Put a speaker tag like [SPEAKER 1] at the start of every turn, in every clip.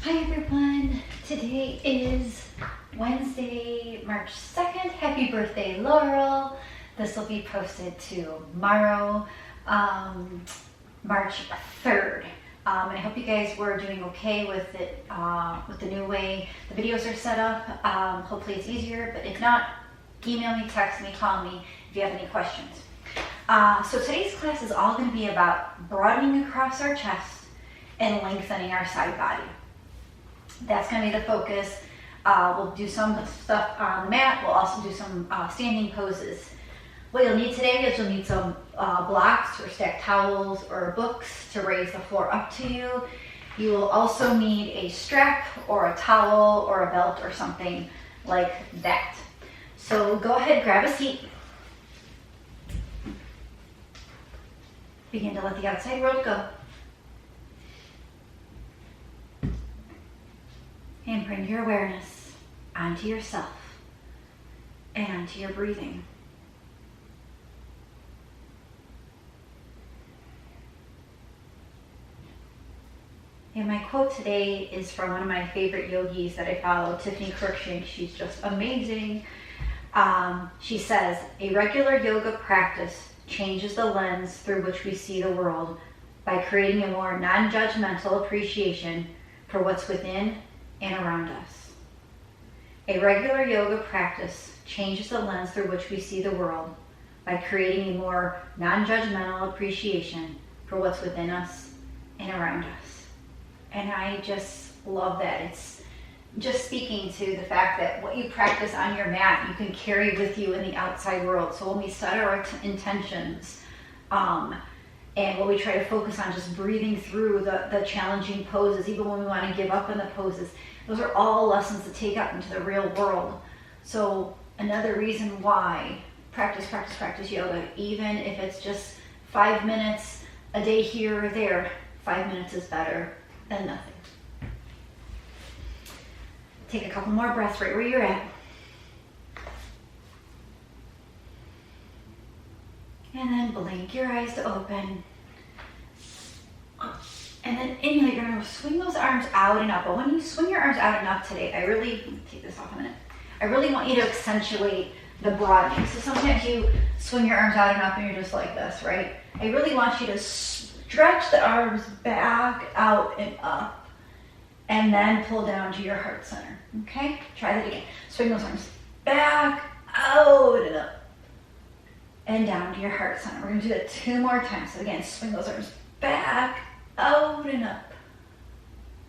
[SPEAKER 1] Hi everyone, today is Wednesday, March 2nd. Happy birthday, Laurel. This will be posted tomorrow, March 3rd. And I hope you guys were doing okay with it, with the new way the videos are set up. Hopefully it's easier, but if not, email me, text me, call me if you have any questions. So today's class is all going to be about broadening across our chest and lengthening our side body. That's going to be the focus. We'll do some stuff on the mat. We'll also do some standing poses. What you'll need today is you'll need some blocks or stacked towels or books to raise the floor up to you. You will also need a strap or a towel or a belt or something like that. So go ahead, grab a seat. Begin to let the outside world go. And bring your awareness onto yourself and onto your breathing. And my quote today is from one of my favorite yogis that I follow, Tiffany Cruikshank. She's just amazing. She says, "A regular yoga practice changes the lens through which we see the world by creating a more non-judgmental appreciation for what's within and around us." A regular yoga practice changes the lens through which we see the world by creating a more non-judgmental appreciation for what's within us and around us. And I just love that. It's just speaking to the fact that what you practice on your mat, you can carry with you in the outside world. So when we set our intentions, and when we try to focus on just breathing through the challenging poses, even when we want to give up on the poses, those are all lessons to take out into the real world. So another reason why practice yoga, even if it's just 5 minutes a day here or there, 5 minutes is better than nothing. Take a couple more breaths right where you're at. And then blink your eyes to open. And then inhale, you're going to swing those arms out and up. But when you swing your arms out and up today, let me take this off a minute. I really want you to accentuate the broadening. So sometimes you swing your arms out and up and you're just like this, right? I really want you to stretch the arms back, out, and up. And then pull down to your heart center. Okay? Try that again. Swing those arms back, out, and up. And down to your heart center. We're going to do that 2 more times. So again, swing those arms back, out, and up.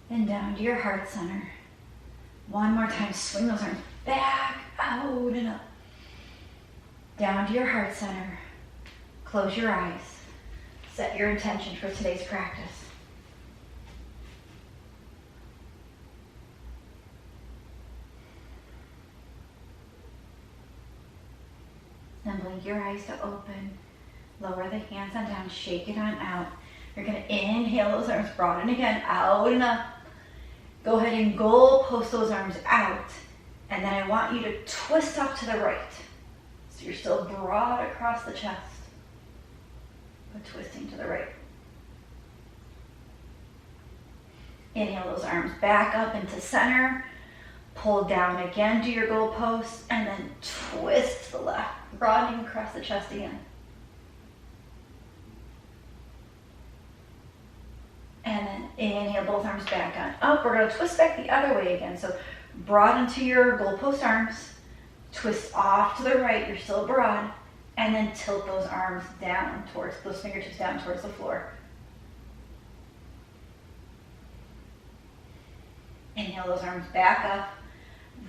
[SPEAKER 1] And down to your heart center. 1 more time. Swing those arms back, out, and up. Down to your heart center. Close your eyes. Set your intention for today's practice. Then blink your eyes to open. Lower the hands on down. Shake it on out. You're going to inhale those arms, broaden again, out and up. Go ahead and goal post those arms out. And then I want you to twist up to the right. So you're still broad across the chest, but twisting to the right. Inhale those arms back up into center. Pull down again to your goal post, and then twist to the left, broadening across the chest again. And then inhale both arms back on up. We're going to twist back the other way again. So broaden to your goal post arms, twist off to the right, you're still broad, and then tilt those arms down towards, those fingertips down towards the floor. Inhale those arms back up.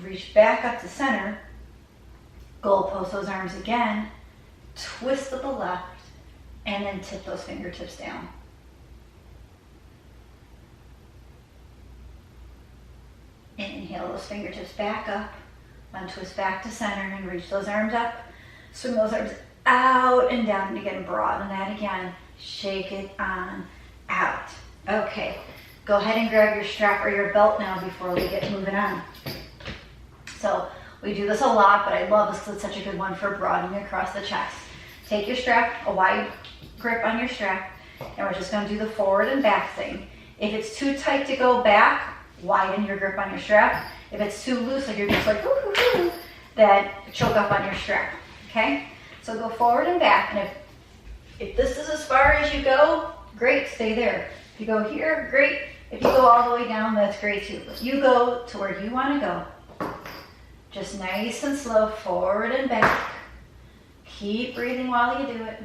[SPEAKER 1] Reach back up to center. Goal post those arms again. Twist to the left. And then tip those fingertips down. Inhale those fingertips back up. Untwist back to center and reach those arms up. Swing those arms out and down. And again, broaden that again. Shake it on out. Okay. Go ahead and grab your strap or your belt now before we get moving on. So we do this a lot, but I love this because it's such a good one for broadening across the chest. Take your strap, a wide grip on your strap, and we're just going to do the forward and back thing. If it's too tight to go back, widen your grip on your strap. If it's too loose, like you're just like, woo, then choke up on your strap, okay? So go forward and back, and if this is as far as you go, great, stay there. If you go here, great. If you go all the way down, that's great too. But you go to where you want to go. Just nice and slow, forward and back. Keep breathing while you do it.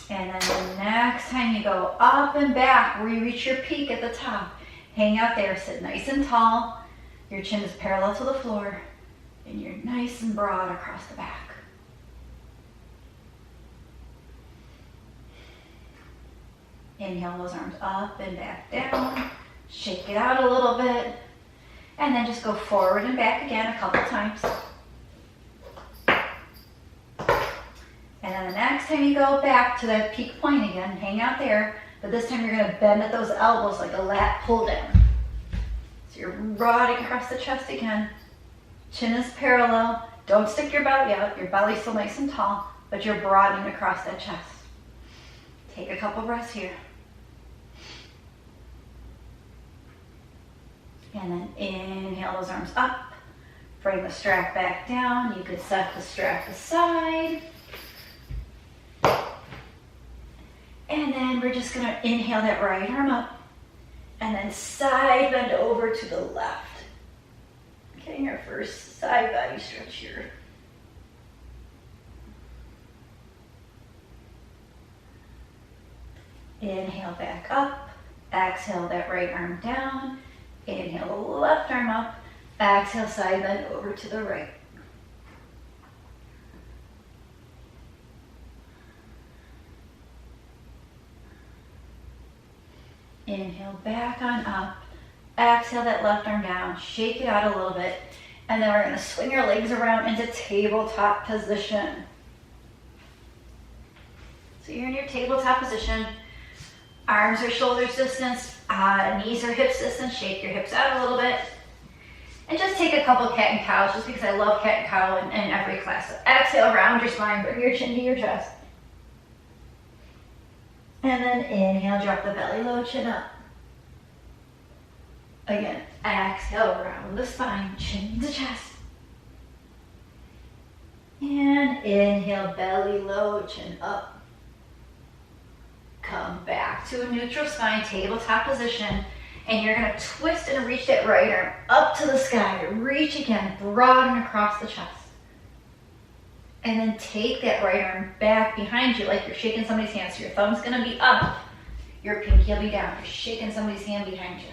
[SPEAKER 1] And then the next time you go up and back, where you reach your peak at the top, hang out there, sit nice and tall. Your chin is parallel to the floor, and you're nice and broad across the back. Inhale those arms up and back down. Shake it out a little bit. And then just go forward and back again a couple times. And then the next time you go back to that peak point again, hang out there. But this time you're going to bend at those elbows like a lat pull down. So you're broadening across the chest again. Chin is parallel. Don't stick your belly out. Your belly's still nice and tall, but you're broadening across that chest. Take a couple breaths here. And then inhale those arms up. Bring the strap back down. You could set the strap aside. And then we're just going to inhale that right arm up. And then side bend over to the left. Getting our first side body stretch here. Inhale back up. Exhale that right arm down. Inhale the left arm up. Exhale side bend over to the right. Inhale back on up. Exhale that left arm down. Shake it out a little bit. And then we're going to swing your legs around into tabletop position. So you're in your tabletop position. Arms or shoulders distance. Knees or hips distance. Shake your hips out a little bit. And just take a couple cat and cows, just because I love cat and cow in every class. So exhale, round your spine. Bring your chin to your chest. And then inhale, drop the belly low, chin up. Again, exhale, round the spine, chin to chest. And inhale, belly low, chin up. Come back to a neutral spine, tabletop position. And you're going to twist and reach that right arm up to the sky. Reach again, broaden across the chest. And then take that right arm back behind you like you're shaking somebody's hand. So your thumb's going to be up, your pinky will be down. You're shaking somebody's hand behind you.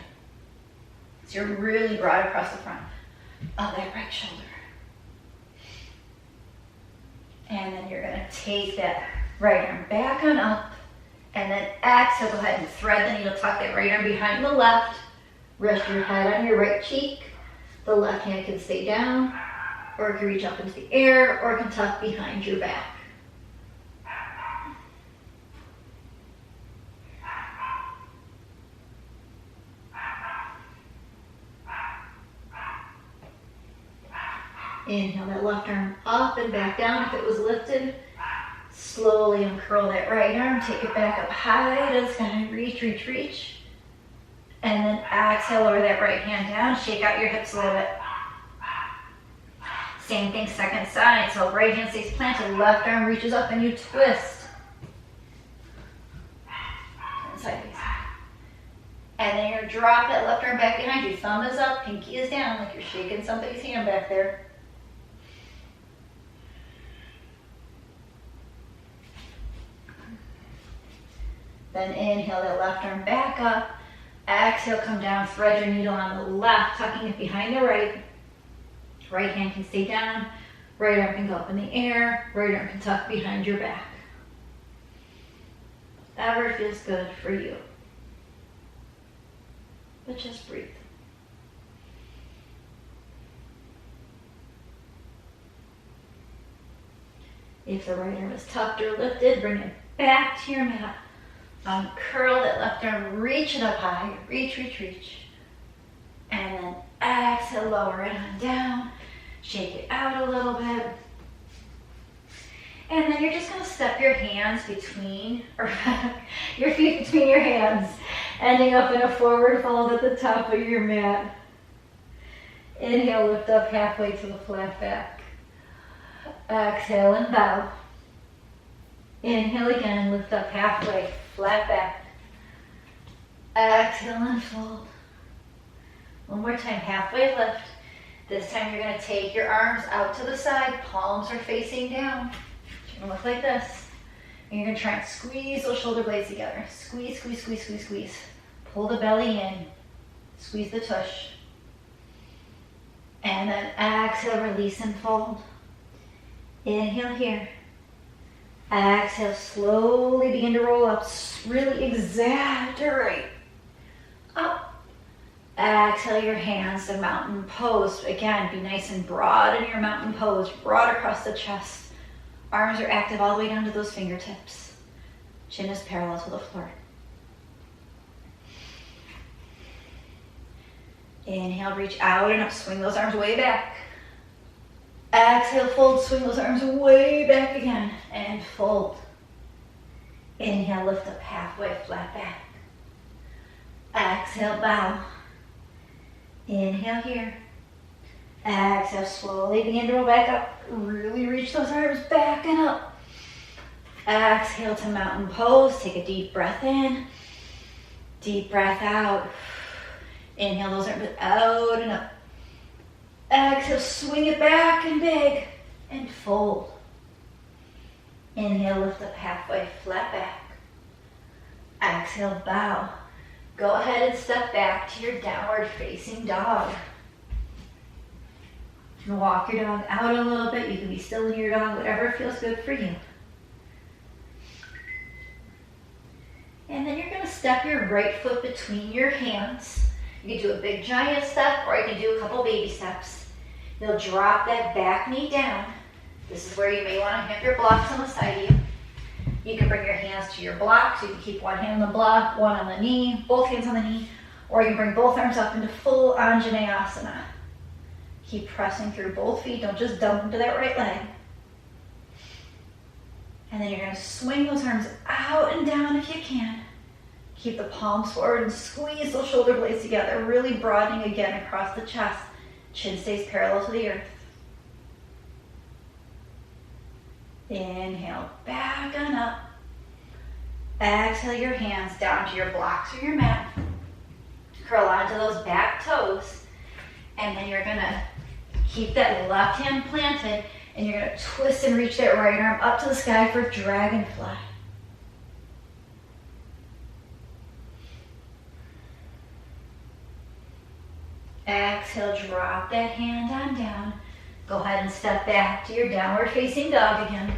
[SPEAKER 1] So you're really broad across the front of that right shoulder. And then you're going to take that right arm back on up. And then exhale, go ahead and thread the needle, tuck that right arm behind the left. Rest your head on your right cheek. The left hand can stay down, or it can reach up into the air, or it can tuck behind your back. Inhale that left arm up and back down if it was lifted. Slowly uncurl that right arm, take it back up high to the sky, reach, reach, reach. And then exhale, lower that right hand down, shake out your hips a little bit. Same thing, second side. So right hand stays planted, left arm reaches up and you twist. And side by side. And then you're gonna drop that left arm back behind you. Thumb is up, pinky is down, like you're shaking somebody's hand back there. Then inhale that left arm back up. Exhale, come down, thread your needle on the left, tucking it behind the right. Right hand can stay down. Right arm can go up in the air. Right arm can tuck behind your back. Whatever feels good for you. But just breathe. If the right arm is tucked or lifted, bring it back to your mat. Uncurl that left arm, reach it up high, reach, reach, reach. And then exhale, lower it on down. Shake it out a little bit. And then you're just gonna step your hands between, or your feet between your hands, ending up in a forward fold at the top of your mat. Inhale, lift up halfway to the flat back. Exhale and bow. Inhale again, lift up halfway, flat back. Exhale and fold. One more time, halfway lift. This time you're gonna take your arms out to the side, palms are facing down. It's gonna look like this. And you're gonna try and squeeze those shoulder blades together. Squeeze, squeeze, squeeze, squeeze, squeeze. Pull the belly in, squeeze the tush. And then exhale, release and fold. Inhale here. Exhale, slowly begin to roll up. Really exaggerate. Up. Exhale your hands to mountain pose. Again, be nice and broad in your mountain pose. Broad across the chest. Arms are active all the way down to those fingertips. Chin is parallel to the floor. Inhale, reach out and up. Swing those arms way back. Exhale, fold. Swing those arms way back again. And fold. Inhale, lift up halfway, flat back. Exhale, bow. Inhale here. Exhale, slowly begin to roll back up. Really reach those arms back and up. Exhale to mountain pose. Take a deep breath in. Deep breath out. Inhale those arms out and up. Exhale, swing it back and big. And fold. Inhale, lift up halfway, flat back. Exhale, bow. Go ahead and step back to your downward facing dog. You can walk your dog out a little bit. You can be still in your dog, whatever feels good for you. And then you're going to step your right foot between your hands. You can do a big giant step, or you can do a couple baby steps. You'll drop that back knee down. This is where you may want to have your blocks on the side of you. You can bring your hands to your block, so you can keep one hand on the block, one on the knee, both hands on the knee, or you can bring both arms up into full Anjaneyasana. Keep pressing through both feet. Don't just dump into that right leg. And then you're going to swing those arms out and down if you can. Keep the palms forward and squeeze those shoulder blades together, really broadening again across the chest. Chin stays parallel to the earth. Inhale, back on up. Exhale your hands down to your blocks or your mat. Curl onto those back toes. And then you're going to keep that left hand planted, and you're going to twist and reach that right arm up to the sky for dragonfly. Exhale, drop that hand on down. Go ahead and step back to your downward facing dog again.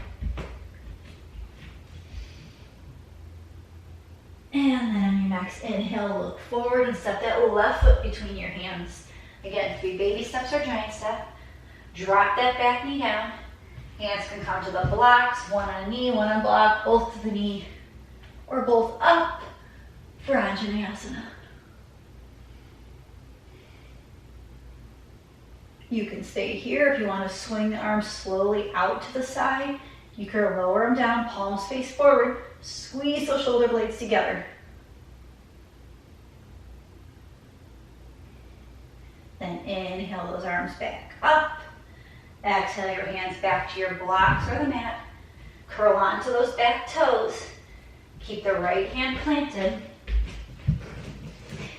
[SPEAKER 1] And then on your next inhale, look forward and step that left foot between your hands. Again, 3 baby steps or giant step. Drop that back knee down. Hands can come to the blocks, one on knee, one on block, both to the knee, or both up for Anjaneyasana. You can stay here if you want to swing the arms slowly out to the side. You can lower them down, palms face forward. Squeeze those shoulder blades together. Then inhale those arms back up. Exhale your hands back to your blocks or the mat. Curl onto those back toes. Keep the right hand planted.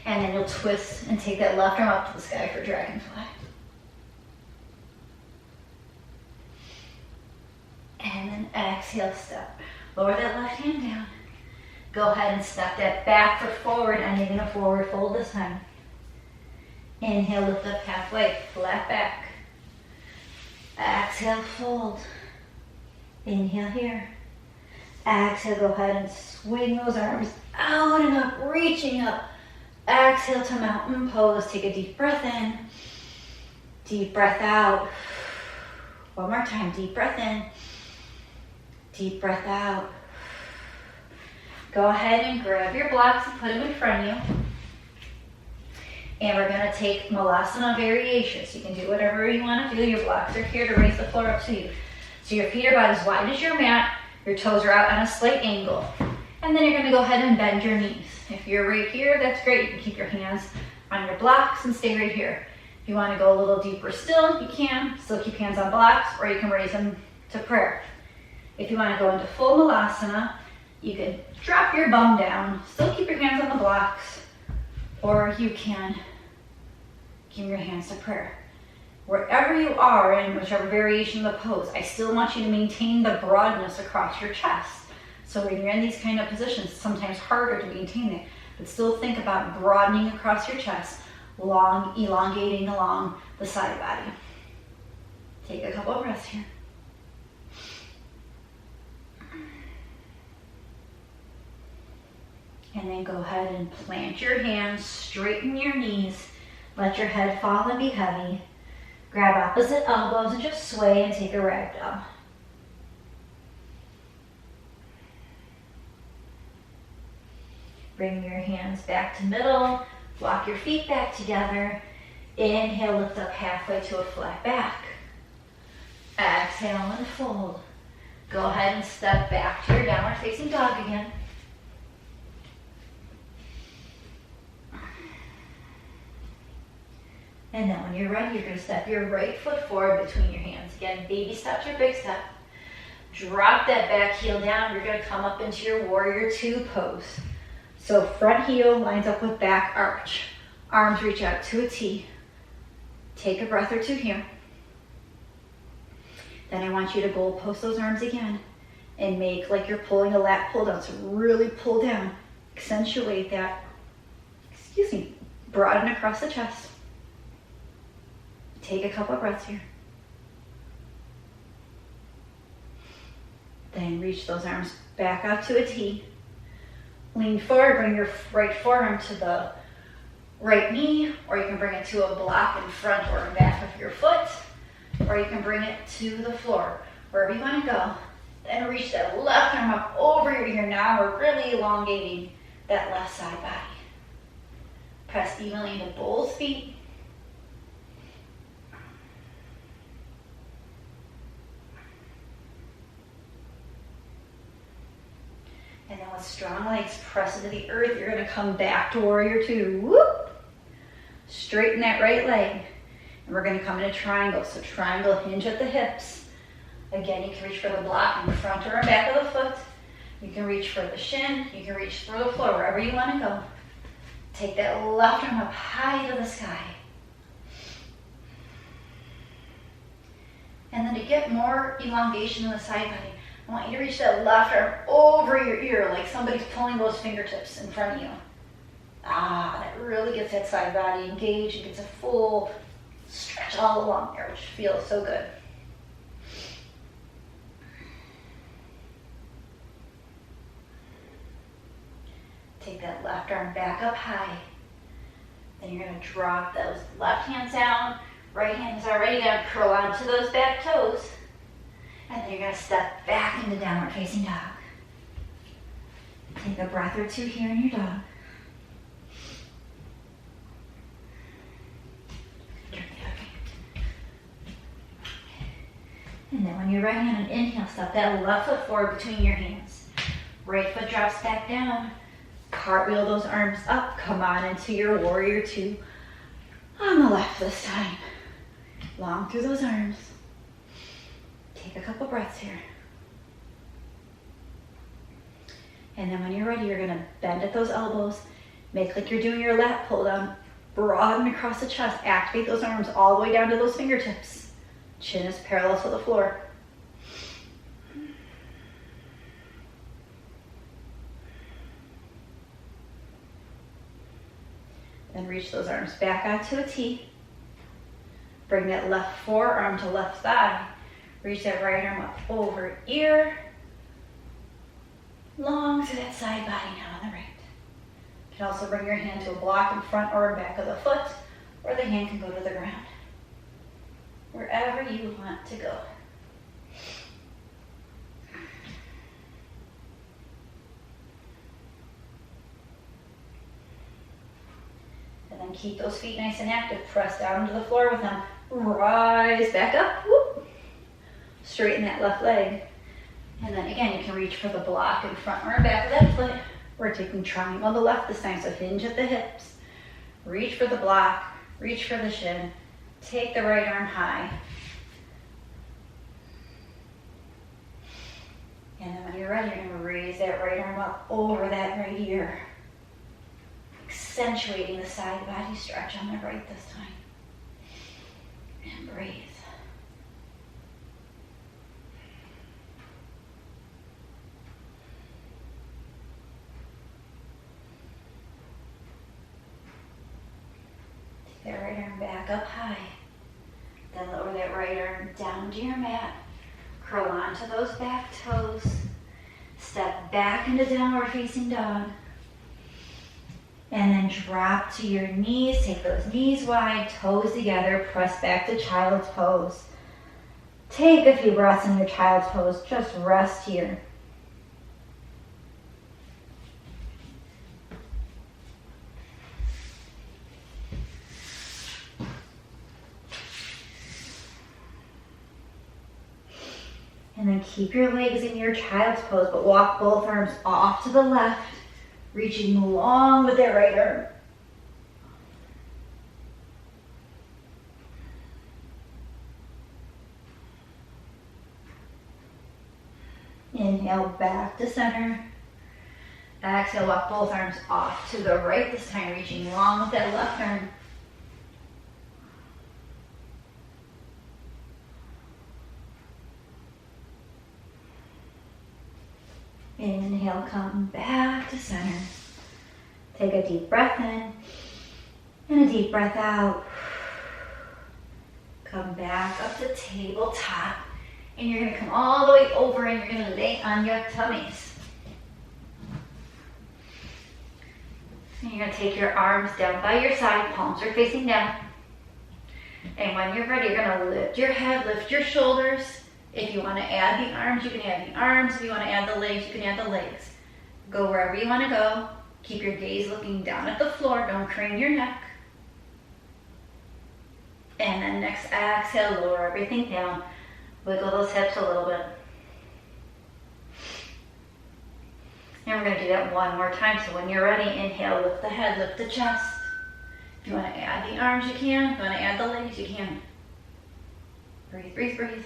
[SPEAKER 1] And then you'll twist and take that left arm up to the sky for dragonfly. And then exhale, step. Lower that left hand down. Go ahead and step that back foot forward, ending in a forward fold this time. Inhale, lift up halfway, flat back. Exhale, fold. Inhale here. Exhale, go ahead and swing those arms out and up, reaching up. Exhale to mountain pose. Take a deep breath in. Deep breath out. One more time, deep breath in. Deep breath out. Go ahead and grab your blocks and put them in front of you. And we're going to take Malasana variations. You can do whatever you want to do. Your blocks are here to raise the floor up to you. So your feet are about as wide as your mat, your toes are out on a slight angle. And then you're gonna go ahead and bend your knees. If you're right here, that's great. You can keep your hands on your blocks and stay right here. If you wanna go a little deeper still, you can. Still keep hands on blocks, or you can raise them to prayer. If you wanna go into full malasana, you can drop your bum down, still keep your hands on the blocks, or you can give your hands to prayer. Wherever you are in whichever variation of the pose, I still want you to maintain the broadness across your chest. So when you're in these kind of positions, it's sometimes harder to maintain it, but still think about broadening across your chest, long, elongating along the side body. Take a couple of breaths here. And then go ahead and plant your hands, straighten your knees, let your head fall and be heavy. Grab opposite elbows and just sway and take a ragdoll. Bring your hands back to middle, walk your feet back together. Inhale, lift up halfway to a flat back. Exhale and fold. Go ahead and step back to your downward facing dog again. And then when you're ready, you're going to step your right foot forward between your hands. Again, baby steps or big step. Drop that back heel down. You're going to come up into your warrior two pose. So front heel lines up with back arch. Arms reach out to a T. Take a breath or two here. Then I want you to goal post those arms again and make like you're pulling a lat pull down. So really pull down. Accentuate that. Broaden across the chest. Take a couple of breaths here. Then reach those arms back out to a T. Lean forward, bring your right forearm to the right knee, or you can bring it to a block in front or in back of your foot, or you can bring it to the floor, wherever you want to go. Then reach that left arm up over your ear. Now we're really elongating that left side body. Press evenly into both feet. And then with strong legs, press into the earth. You're going to come back to warrior two. Whoop. Straighten that right leg. And we're going to come in a triangle. So triangle, hinge at the hips. Again, you can reach for the block in front or back of the foot. You can reach for the shin. You can reach for the floor, wherever you want to go. Take that left arm up high to the sky. And then to get more elongation in the side body, I want you to reach that left arm over your ear like somebody's pulling those fingertips in front of you. That really gets that side body engaged. It gets a full stretch all along there, which feels so good. Take that left arm back up high. Then you're going to drop those left hands down. Right hand is already down. Curl onto those back toes. And then you're going to step back into downward facing dog. Take a breath or two here in your dog. And then when you're ready on an inhale, step that left foot forward between your hands. Right foot drops back down. Cartwheel those arms up. Come on into your warrior two on the left this time. Long through those arms. Take a couple breaths here. And then when you're ready, you're going to bend at those elbows. Make like you're doing your lat pull down. Broaden across the chest. Activate those arms all the way down to those fingertips. Chin is parallel to the floor. Then reach those arms back out to a T. Bring that left forearm to left thigh. Reach that right arm up over ear. Long to that side body now on the right. You can also bring your hand to a block in front or back of the foot, or the hand can go to the ground. Wherever you want to go. And then keep those feet nice and active. Press down to the floor with them. Rise back up. Whoop. straighten that left leg. And then again, you can reach for the block in front or back of that foot. We're taking triangle on the left this time, so hinge at the hips. Reach for the block, reach for the shin. Take the right arm high. And then when you're ready, you're gonna raise that right arm up over that right ear. Accentuating the side body stretch on the right this time. And breathe. Take that right arm back up high. Then lower that right arm down to your mat. Curl onto those back toes. Step back into downward facing dog. And then drop to your knees. Take those knees wide, toes together. Press back to child's pose. Take a few breaths in your child's pose. Just rest here. And then keep your legs in your child's pose, but walk both arms off to the left, reaching long with that right arm. Inhale back to center. Exhale, walk both arms off to the right this time, reaching long with that left arm. Inhale, come back to center. Take a deep breath in and a deep breath out. Come back up to tabletop. And you're going to come all the way over and you're going to lay on your tummies. And you're going to take your arms down by your side, palms are facing down. And when you're ready, you're going to lift your head, lift your shoulders. If you want to add the arms, you can add the arms. If you want to add the legs, you can add the legs. Go wherever you want to go. Keep your gaze looking down at the floor. Don't crane your neck. And then next exhale, lower everything down. Wiggle those hips a little bit. And we're going to do that one more time. So when you're ready, inhale, lift the head, lift the chest. If you want to add the arms, you can. If you want to add the legs, you can. Breathe, breathe, breathe.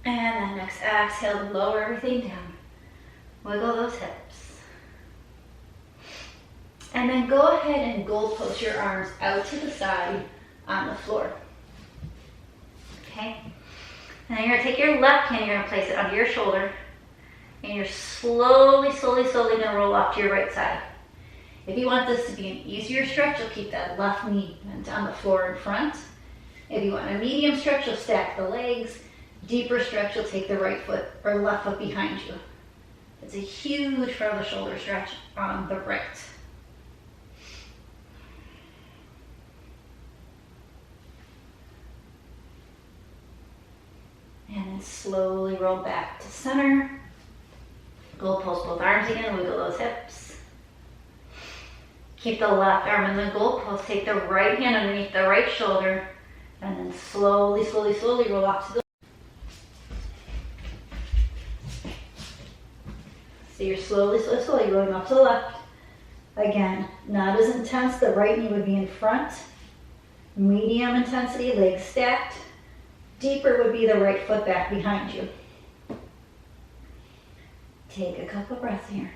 [SPEAKER 1] And then next exhale, lower everything down. Wiggle those hips. And then go ahead and gold post your arms out to the side on the floor. Okay? And then you're going to take your left hand, you're going to place it under your shoulder. And you're slowly, slowly, slowly going to roll off to your right side. If you want this to be an easier stretch, you'll keep that left knee bent on the floor in front. If you want a medium stretch, you'll stack the legs. Deeper stretch, you'll take the right foot or left foot behind you. It's a huge front of the shoulder stretch on the right. And then slowly roll back to center. Gold post both arms again, wiggle those hips. Keep the left arm in the gold post. Take the right hand underneath the right shoulder. And then slowly, slowly, slowly roll off to the So you're slowly, slowly, slowly rolling off to the left. Again, not as intense. The right knee would be in front. Medium intensity, legs stacked. Deeper would be the right foot back behind you. Take a couple breaths here.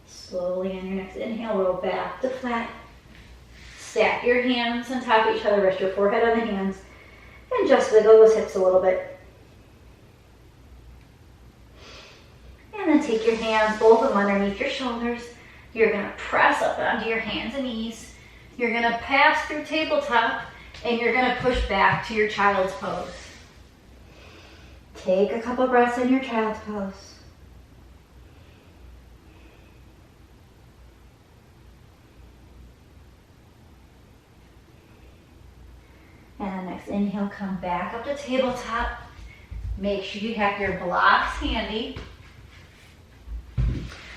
[SPEAKER 1] Slowly on your next inhale, roll back to flat. Stack your hands on top of each other, rest your forehead on the hands, and just wiggle those hips a little bit. And then take your hands, both of them underneath your shoulders. You're going to press up onto your hands and knees. You're going to pass through tabletop, and you're going to push back to your child's pose. Take a couple breaths in your child's pose. And next inhale, come back up to tabletop. Make sure you have your blocks handy.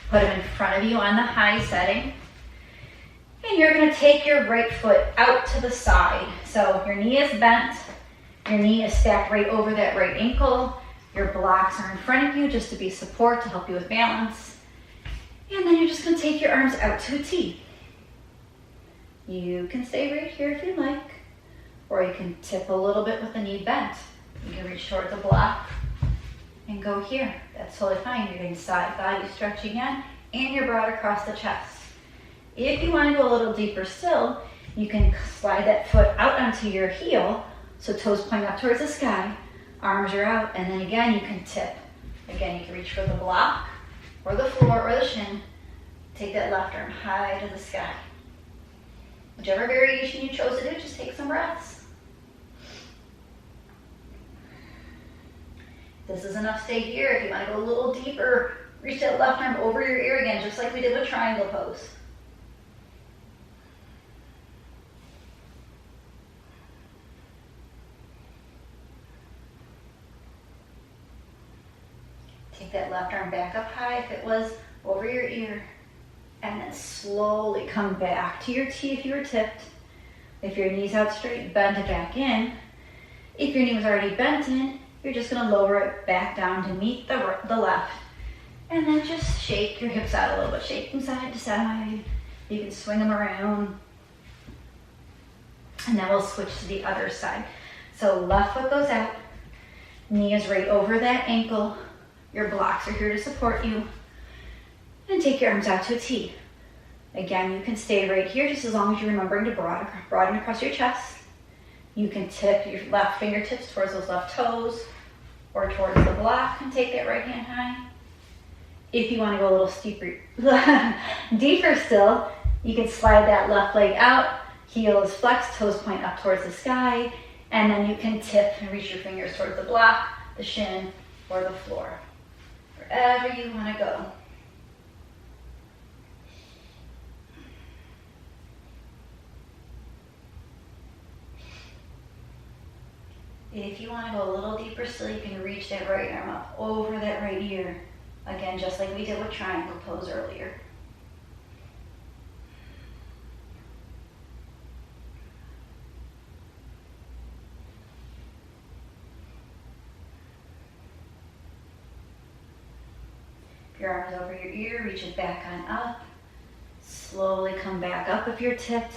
[SPEAKER 1] Put them in front of you on the high setting. And you're going to take your right foot out to the side. So your knee is bent. Your knee is stacked right over that right ankle. Your blocks are in front of you just to be support, to help you with balance. And then you're just going to take your arms out to a T. You can stay right here if you like, or you can tip a little bit with the knee bent. You can reach toward the block and go here. That's totally fine. You're getting side body stretch again, and you're broad across the chest. If you want to go a little deeper still, you can slide that foot out onto your heel, so toes point up towards the sky, arms are out, and then again you can tip. Again, you can reach for the block, or the floor, or the shin. Take that left arm high to the sky. Whichever variation you chose to do, just take some breaths. This is enough, stay here. If you want to go a little deeper, reach that left arm over your ear again, just like we did with triangle pose. Take that left arm back up high if it was over your ear. And then slowly come back to your T if you were tipped. If your knee's out straight, bend it back in. If your knee was already bent in, you're just going to lower it back down to meet the left. And then just shake your hips out a little bit. Shake them side to side. You can swing them around. And then we'll switch to the other side. So left foot goes out. Knee is right over that ankle. Your blocks are here to support you. And take your arms out to a T. Again, you can stay right here just as long as you're remembering to broaden across your chest. You can tip your left fingertips towards those left toes or towards the block and take that right hand high. If you want to go a little steeper, deeper still, you can slide that left leg out, heel is flexed, toes point up towards the sky, and then you can tip and reach your fingers towards the block, the shin, or the floor. Wherever you want to go. If you want to go a little deeper still, you can reach that right arm up over that right ear. Again, just like we did with triangle pose earlier. If your arm is over your ear, reach it back on up. Slowly come back up if you're tipped.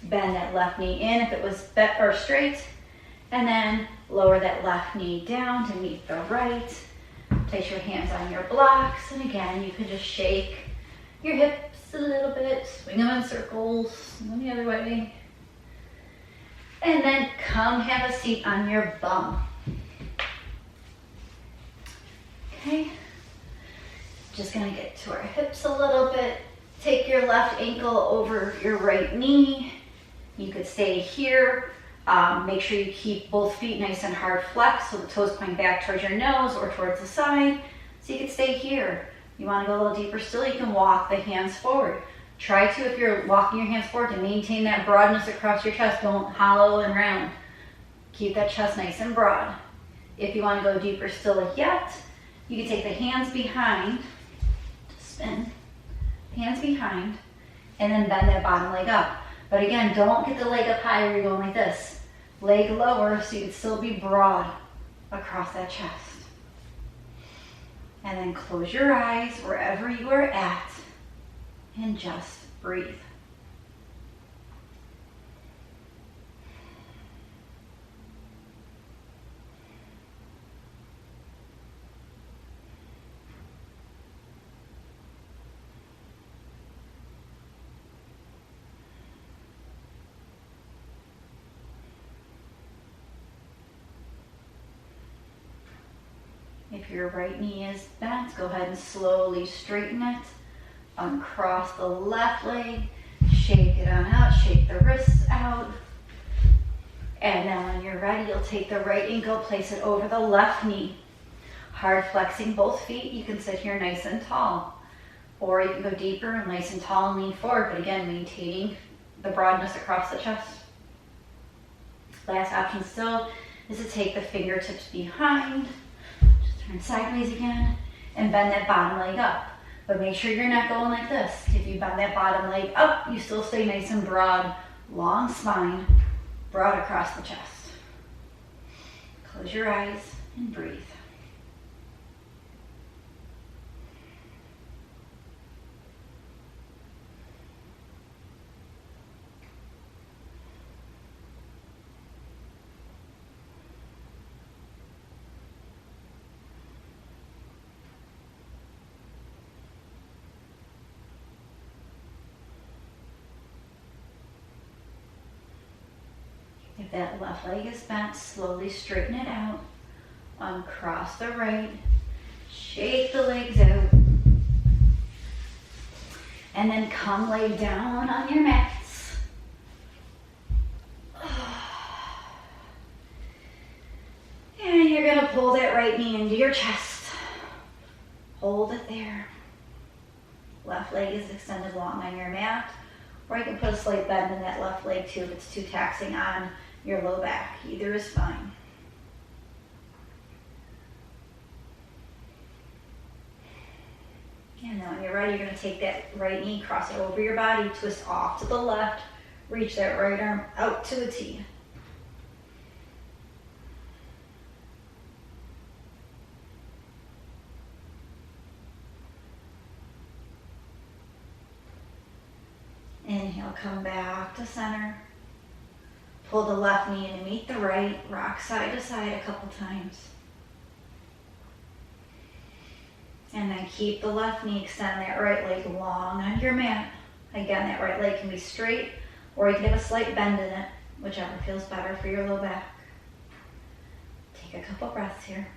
[SPEAKER 1] Bend that left knee in if it was bent or straight. And then lower that left knee down to meet the right. Place your hands on your blocks. And again, you can just shake your hips a little bit. Swing them in circles. Swing the other way. And then come have a seat on your bum. Okay. Just going to get to our hips a little bit. Take your left ankle over your right knee. You could stay here. Make sure you keep both feet nice and hard flexed so the toes point back towards your nose or towards the side. So you can stay here. You want to go a little deeper still, you can walk the hands forward. Try to, if you're walking your hands forward, to maintain that broadness across your chest. Don't hollow and round. Keep that chest nice and broad. If you want to go deeper still yet, you can take the hands behind, spin, hands behind, and then bend that bottom leg up. But again, don't get the leg up high where you're going like this. Leg lower so you can still be broad across that chest. And then close your eyes wherever you are at and just breathe. If your right knee is bent, go ahead and slowly straighten it. Uncross the left leg, shake it on out, shake the wrists out. And then when you're ready, you'll take the right ankle, place it over the left knee. Hard flexing both feet, you can sit here nice and tall. Or you can go deeper and nice and tall and lean forward, but again, maintaining the broadness across the chest. Last option still is to take the fingertips behind, Turn sideways again and bend that bottom leg up. But make sure you're not going like this. If you bend that bottom leg up, you still stay nice and broad, long spine, broad across the chest. Close your eyes and breathe. If that left leg is bent, slowly straighten it out. Uncross the right. Shake the legs out. And then come lay down on your mats. And you're going to pull that right knee into your chest. Hold it there. Left leg is extended long on your mat. Or you can put a slight bend in that left leg too if it's too taxing on your low back. Either is fine. And then when you're ready, you're going to take that right knee, cross it over your body, twist off to the left, reach that right arm out to a T. Inhale, come back to center. Pull the left knee in to meet the right. Rock side to side a couple times. And then keep the left knee, extend that right leg long on your mat. Again, that right leg can be straight or you can have a slight bend in it, whichever feels better for your low back. Take a couple breaths here.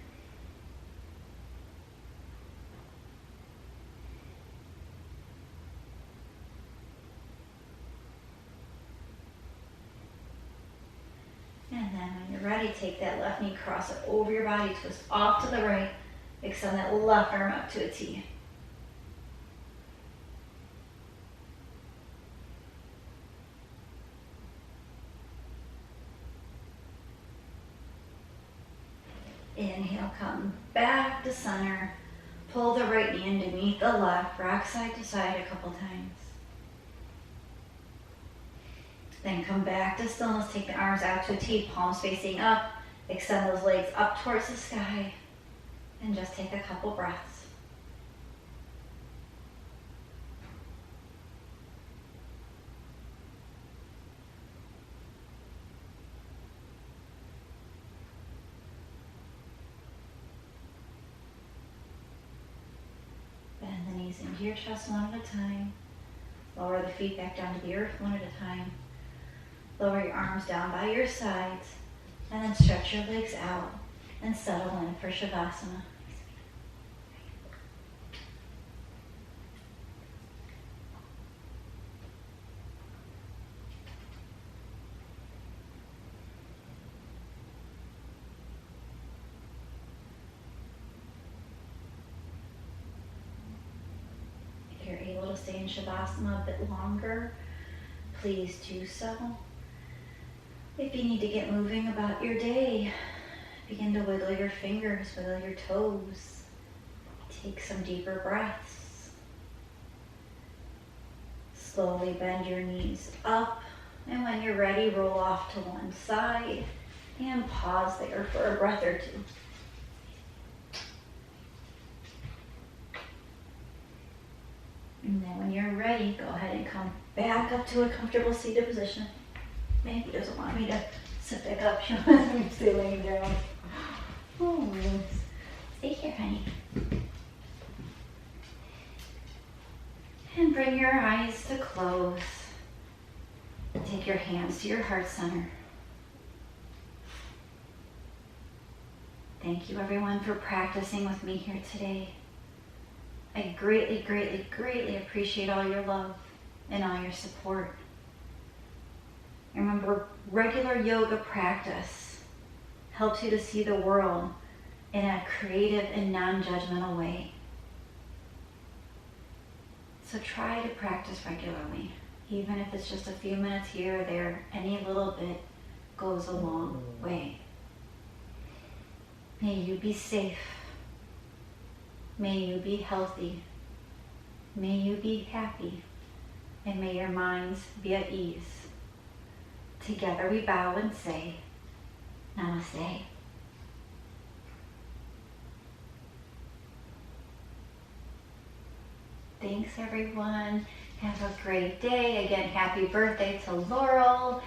[SPEAKER 1] And then when you're ready, take that left knee, cross it over your body, twist off to the right, extend that left arm up to a T. Inhale, come back to center. Pull the right knee in to meet the left, rock side to side a couple times. Then come back to stillness, take the arms out to a T, palms facing up, extend those legs up towards the sky, and just take a couple breaths. Bend the knees into your chest one at a time. Lower the feet back down to the earth one at a time. Lower your arms down by your sides, and then stretch your legs out and settle in for Shavasana. If you're able to stay in Shavasana a bit longer, please do so. If you need to get moving about your day, begin to wiggle your fingers, wiggle your toes. Take some deeper breaths. Slowly bend your knees up, and when you're ready, roll off to one side and pause there for a breath or two. And then when you're ready, go ahead and come back up to a comfortable seated position. Maybe doesn't want me to sit back up. She wants me to stay laying down. Oh, stay here, honey. And bring your eyes to close. Take your hands to your heart center. Thank you, everyone, for practicing with me here today. I greatly, greatly, greatly appreciate all your love and all your support. Remember, regular yoga practice helps you to see the world in a creative and non-judgmental way. So try to practice regularly, even if it's just a few minutes here or there. Any little bit goes a long way. May you be safe May you be healthy. May you be happy. And may your minds be at ease. Together we bow and say, Namaste. Thanks, everyone. Have a great day. Again, happy birthday to Laurel.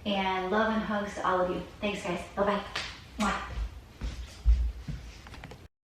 [SPEAKER 1] And love and hugs to all of you. Thanks, guys. Bye-bye. Mwah.